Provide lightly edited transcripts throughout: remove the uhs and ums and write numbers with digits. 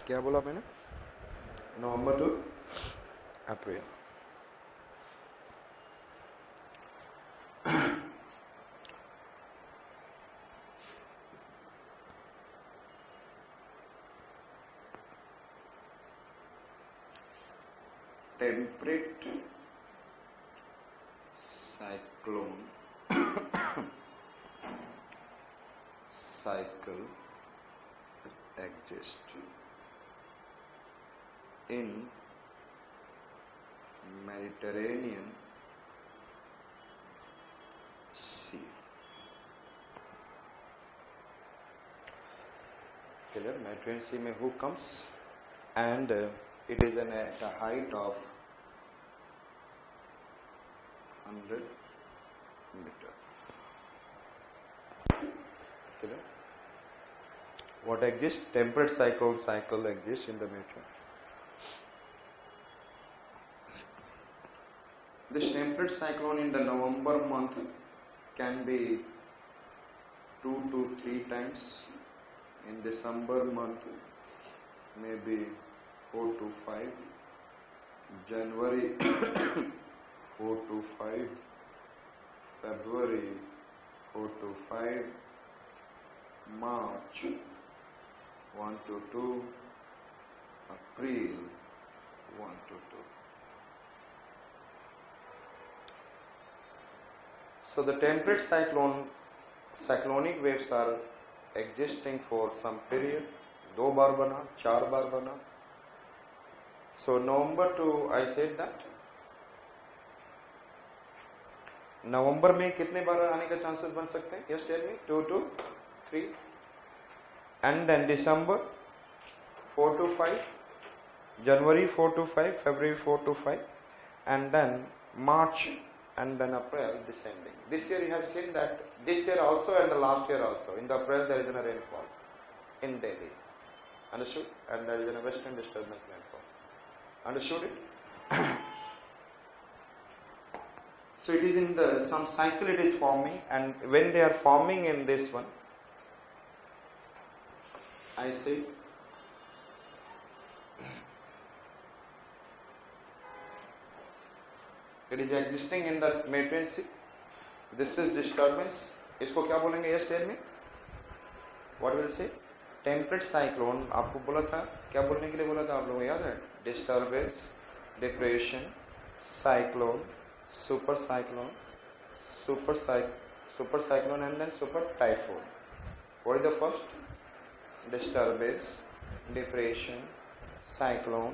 क्या बोला मैंने? November to April. Temperate cyclone cycle exists in Mediterranean Sea. Clear? Mediterranean Sea में who comes and it is at a height of 100 meter. Clear? What exists? Temperate cycle exists in the Mediterranean. This temperate cyclone in the November month can be 2 to 3 times. In December month, maybe 4 to 5. January 4 to 5. February 4 to 5. March 1 to 2. April 1 to 2. So the temperate cyclonic waves are existing for some period. 2 बार बना, 4 बार बना. So November to, I said that नवंबर में कितने बार आने का chances बन सकते हैं? Yes, tell me. 2 to 3. And then December 4 to 5. January 4 to 5. February 4 to 5. And then March and then April descending. This year you have seen that this year also and the last year also. In the April there is a rainfall in Delhi. Understood? And there is a western disturbance rainfall. Understood it? So it is in the some cycle it is forming, and when they are forming in this one, I say it is existing in the Mediterranean Sea. This is disturbance. इसको क्या बोलेंगे? Yes, tell me. What will say? Temperate cyclone. आपको बोला था, क्या बोलने के लिए बोला था आप लोगों को याद है? Disturbance, depression, cyclone, super cyclone, super cyclone, and then super typhoon. What is the first? Disturbance, depression, cyclone,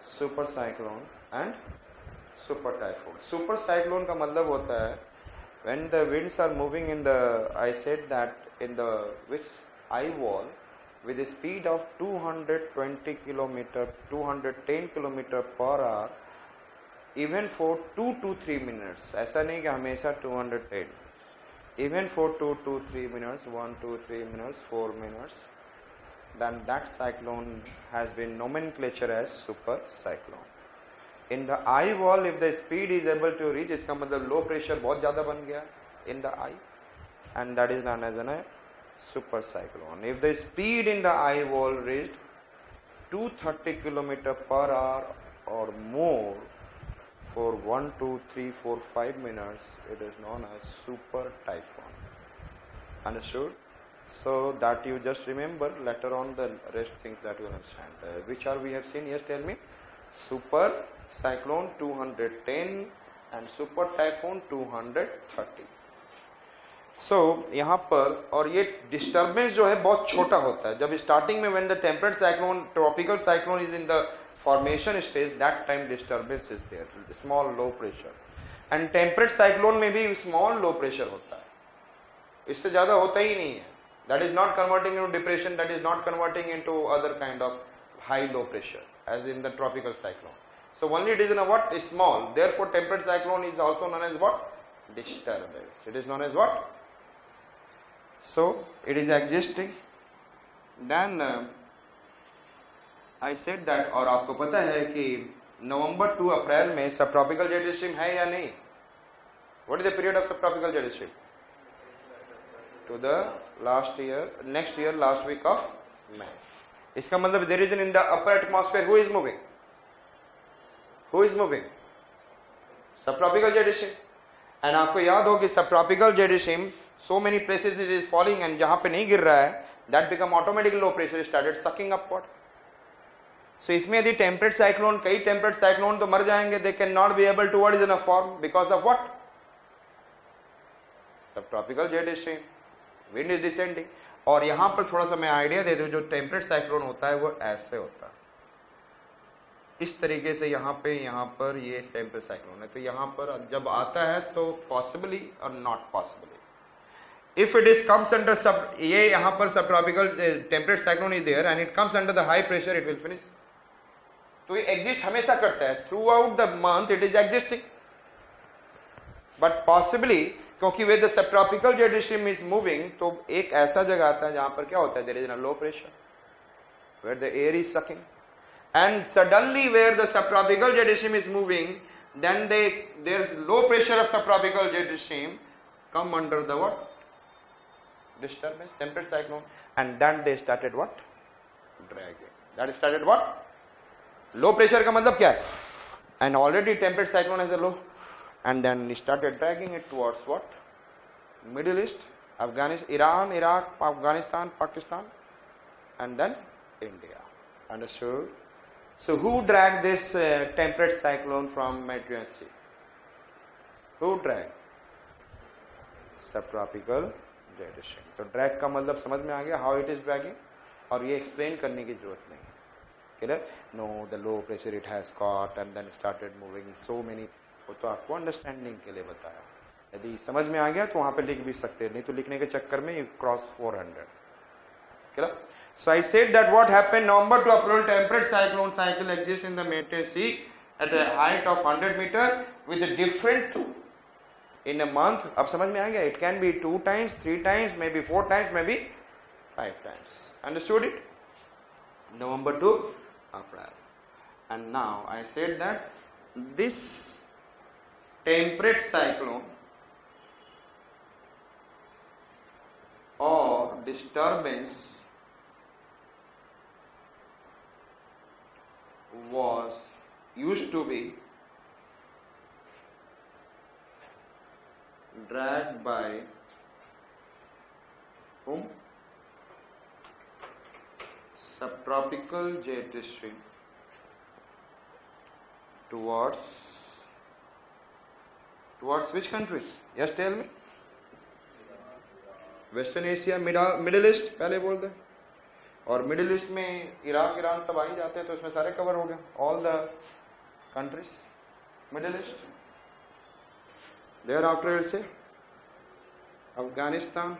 super cyclone, and super typhoon. Super cyclone का मतलब होता है when the winds are moving in the, I said that in the which eye wall with a speed of 220 km, 210 km per hour, even for 2 to 3 minutes. ऐसा नहीं कि हमेशा 210. Even for 2 to 3 minutes, 1 to 3 minutes, 4 minutes, then that cyclone has been nomenclature as super cyclone. In the eye wall, if the speed is able to reach, इसका मतलब low pressure बहुत ज़्यादा बन गया in the eye, and that is known as a super cyclone. If the speed in the eye wall reached 230 km per hour or more for 1, 2, 3, 4, 5 minutes, it is known as super typhoon. Understood? So that you just remember, later on the rest things that you understand. Which are we have seen? Yes, tell me. Super cyclone 210 and super typhoon 230. So यहाँ पर, और ये disturbance जो है बहुत छोटा होता है. जब starting में when the temperate cyclone, tropical cyclone is in the formation stage, that time disturbance is there, small low pressure. And temperate cyclone में भी small low pressure होता है. इससे ज़्यादा होता ही नहीं है. That is not converting into depression, that is not converting into other kind of high low pressure as in the tropical cyclone. So only it is in a what? Is small. Therefore temperate cyclone is also known as what? Disturbance. It is known as what? So it is existing. Then I said that, और आपको पता है कि नवंबर to अप्रैल में सब tropical jet stream है या नहीं? What is the period of subtropical jet stream? To the next year, last week of May. इसका मतलब there is in the upper atmosphere who is moving? Who is moving? Subtropical jet stream. And आपको याद हो कि subtropical jet stream so many places it is falling and जहां पे नहीं गिर रहा है that become automatically low pressure started sucking upward. So इसमें यदि temperate cyclone, कई temperate cyclone तो मर जाएंगे, they cannot be able to what is in a form because of what? Subtropical jet stream, wind is descending. और यहां पर थोड़ा सा मैं आइडिया दे दूं, जो टेम्परेट साइक्लोन होता है वो ऐसे होता है, इस तरीके से यहाँ पर ये टेम्परेट साइक्लोन है. तो यहाँ पर जब आता है तो पॉसिबली और not possibly, if it is comes under सब, ये यहाँ पर सब tropical temperate cyclone is there and it comes under the high pressure, it will finish. तो ये एग्जिस्ट हमेशा करता है, throughout the month it is existing, but possibly क्योंकि way the subtropical jet stream is moving, तो एक ऐसा जगह आता है जहां पर क्या होता है, there is a low pressure where the air is sucking, and suddenly where the subtropical jet stream is moving, then there is low pressure of subtropical jet stream come under the what, disturbance, temperate cyclone, and then they started what, dragging. That started what, low pressure का मतलब क्या है, and already temperate cyclone is a low, and then he started dragging it towards what, Middle East, Afghanistan, Iran, Iraq, Afghanistan, Pakistan, and then India. Understood? So who dragged this temperate cyclone from Mediterranean Sea? Who dragged? Subtropical jet stream. तो drag का मतलब समझ में आ गया, how it is dragging, और ये explain करने की जरूरत नहीं है. Clear? No, the low pressure it has caught and then started moving so many. वो तो आपको अंडरस्टैंडिंग के लिए बताया, यदि समझ में आ गया तो वहां पे लिख भी सकते हैं, नहीं तो लिखने के चक्कर में you cross 400. Clear? So I said that what happened, November to April temperate cyclone cycle exist in the Mediterranean sea at a height of 100 meter with a different in a month. अब समझ में आ गया, it can be 2 times, 3 times, may be 4 times, may be 5 times. Understood it? November to April. And now I said that this temperate cyclone or disturbance was used to be dragged by whom? Subtropical jet stream towards which countries? Yes, tell me. Western Asia, middle east पहले बोल दे, और middle east में Iraq, Iran सब आ ही जाते हैं, तो इसमें सारे कवर हो गए, all the countries middle east. Thereafter से Afghanistan,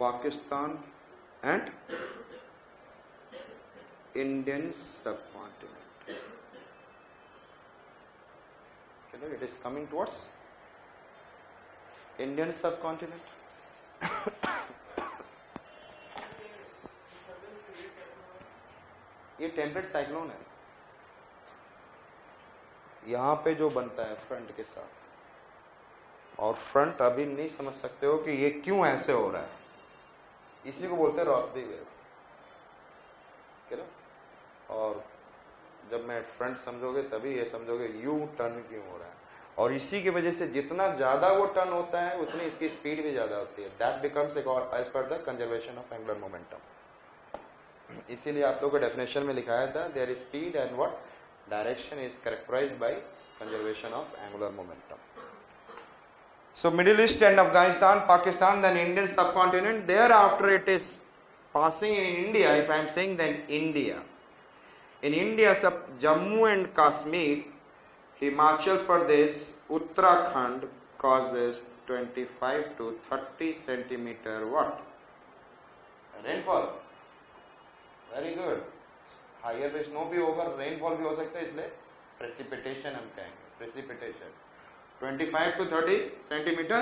Pakistan and Indian subcontinent. It is coming towards Indian subcontinent. ये टेम्परेट साइक्लोन है, यहां पे जो बनता है फ्रंट के साथ, और फ्रंट अभी नहीं समझ सकते हो कि ये क्यों ऐसे हो रहा है, इसी को बोलते हैं रॉसबी वेव. और जब मैं फ्रंट समझोगे तभी ये समझोगे यू टर्न क्यों हो रहा है, और इसी की वजह से जितना ज्यादा वो टर्न होता है उतनी इसकी स्पीड भी ज्यादा होती है. That becomes as per the conservation of angular momentum. इसीलिए आप लोगों को डेफिनेशन में लिखाया था, there is speed and what direction is characterized by conservation of angular momentum. So Middle East and Afghanistan, Pakistan, then Indian subcontinent. Thereafter it is passing in India. If I am saying then India, in India, Jammu and Kashmir, Himachal Pradesh, Uttarakhand causes 25 to 30 centimeter what? Rainfall. Very good. Higher पे snow भी होगा, rainfall भी हो सकता है, इसलिए precipitation हम कहेंगे. Precipitation 25 to 30 centimeter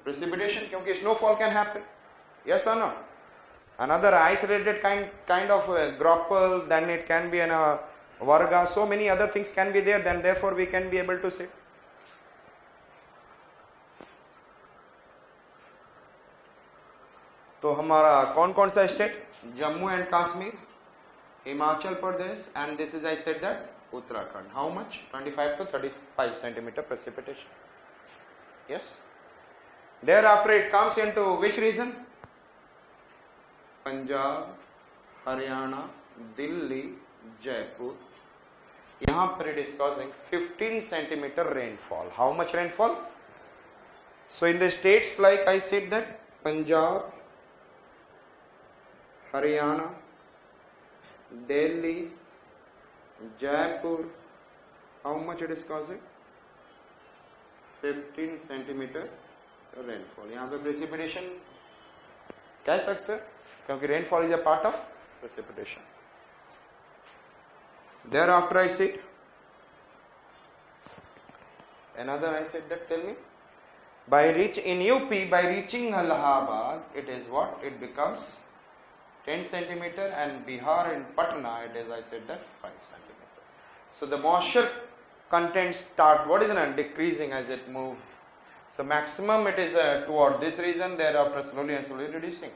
precipitation, क्योंकि snowfall can happen. Yes or no? Another isolated kind of graupel, then it can be a varga, so many other things can be there, then therefore we can be able to say. तो हमारा कौन कौन सा state? Jammu and Kashmir, Himachal Pradesh, and this is I said that Uttarakhand. How much? 25 to 35 centimeter precipitation. Yes. Thereafter it comes into which region? Punjab, Haryana, Delhi, Jaipur. यहाँ पर it is causing 15 centimeter rainfall. How much rainfall? So in the states like I said that Punjab, Haryana, Delhi, Jaipur, how much it is causing? 15 centimeter rainfall. यहाँ पे precipitation कह सकते हैं क्योंकि rainfall is a part of precipitation. Thereafter I said another. I said that, tell me, in UP by reaching Allahabad it is what? It becomes 10 centimeter, and Bihar and Patna it is, I said that, 5 centimeter. So the moisture content start, what is it, decreasing as it move. So maximum it is toward this region, thereafter slowly and slowly reducing.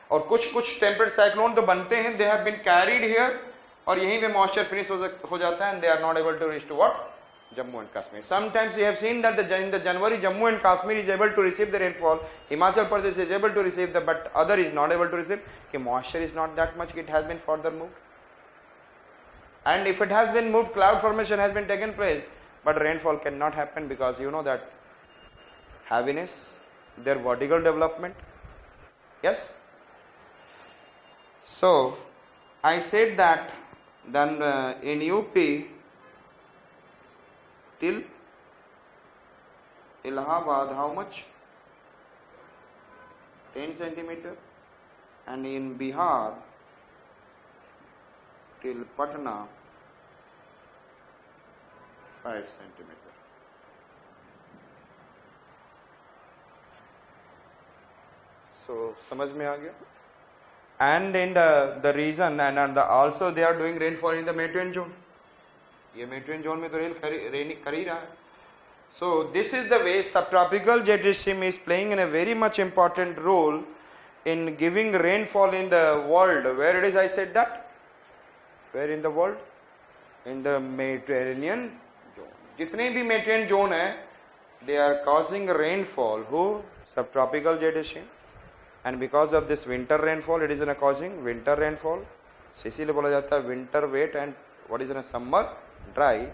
और कुछ temperate cyclone तो बनते हैं, they have been carried here और यहीं पे moisture finish हो जाता है and they are not able to reach to what? Jammu and Kashmir. Sometimes you have seen that in the January Jammu and Kashmir is able to receive the rainfall, Himachal Pradesh is able to receive the, but other is not able to receive. Okay, moisture is not that much, it has been further moved. And if it has been moved, cloud formation has been taken place, but rainfall cannot happen because you know that heaviness, their vertical development. Yes. So I said that then in UP till Allahabad, how much? 10 centimeter, and in Bihar till Patna 5 centimeter. So समझ में आ गया? And in the region and also they are doing rainfall in the Mediterranean zone. ये Mediterranean zone में तो rain कर ही रहा है. So this is the way subtropical jet stream is playing in a very much important role in giving rainfall in the world. Where it is, I said that? Where in the world? In the Mediterranean zone. जितने भी Mediterranean zone है, they are causing rainfall. Who? Subtropical jet stream. And because of this winter rainfall, it is causing winter rainfall. इसीलिए बोला जाता है winter wet and what is in a summer dry.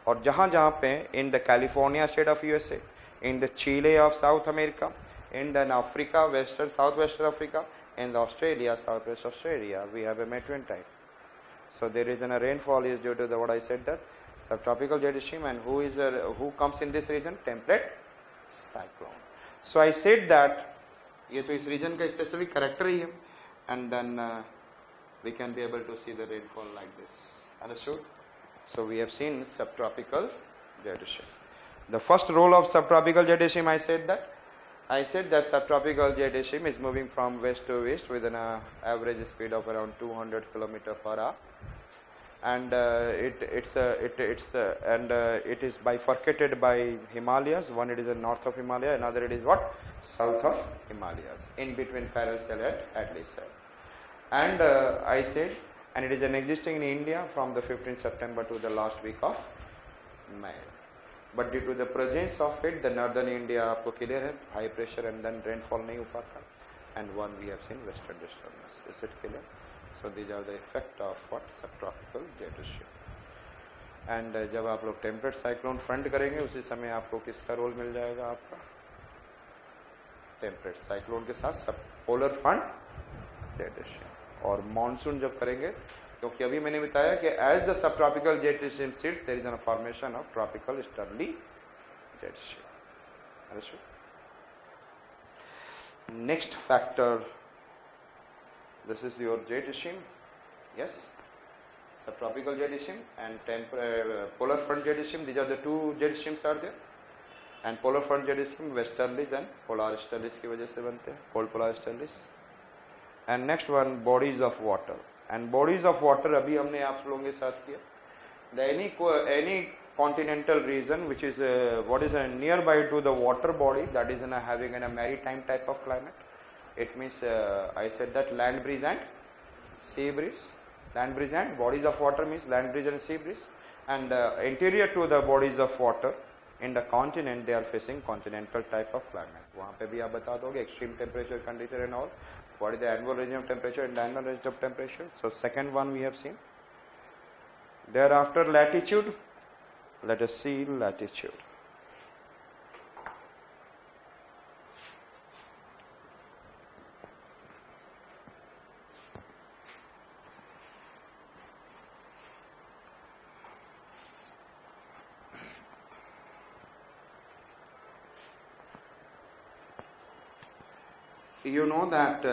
और जहाँ जहाँ पे in the California state of USA, in the Chile of South America, in the Africa, southwestern Africa, in the Australia, southwest Australia, we have a Mediterranean type. So there is a rainfall is due to the what I said that subtropical jet stream, and who comes in this region? Temperate cyclone. So I said that ये तो इस region का specific character ही है, and then we can be able to see the rainfall like this. Understood? So we have seen subtropical jet stream. The first role of subtropical jet stream, I said that subtropical jet stream is moving from west to east with an average speed of around 200 km per hour, and it is bifurcated by Himalayas. One it is the north of Himalaya, another it is what? South of Himalayas, in between Faral Cell and Hadley Cell. And I said, and it is existing in India from the 15th September to the last week of May. But due to the presence of it, the northern India आपको clear है, high pressure and then rainfall नहीं हो पाता. And one we have seen western disturbance. Is it clear? So these are the effect of what? Subtropical jet stream. And जब आप लोग temperate cyclone front करेंगे, उसी समय आपको किसका रोल मिल जाएगा? आपका temperate cyclone के साथ सब polar front jet stream. और मानसून जब करेंगे, क्योंकि अभी मैंने बताया कि as the subtropical jet stream sits, there is a formation of tropical easterly jet stream. Understood? Next factor, this is your jet stream. Yes, subtropical jet stream and polar front jet stream. These are the two jet streams are there. And polar front jet stream westerlies and polar easterlies की वजह से बनते हैं, cold polar easterlies. And next one, bodies of water. And bodies of water अभी हमने आप लोगों के साथ किया. Any continental region which is what is nearby to the water body, that is having a maritime type of climate, It means I said that land breeze and sea breeze. Land breeze and bodies of water means land breeze and sea breeze. And interior to the bodies of water in the continent, they are facing continental type of climate. वहाँ पे भी आप बता दोगे extreme temperature condition and all. What is the annual range of temperature and annual range of temperature? So second one we have seen. Thereafter latitude. Let us see latitude. You know that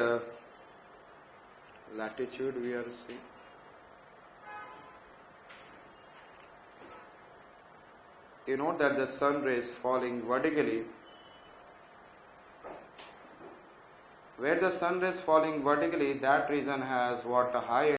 latitude we are seeing. You know that the sun rays falling vertically, where the sun rays falling vertically, that region has what a high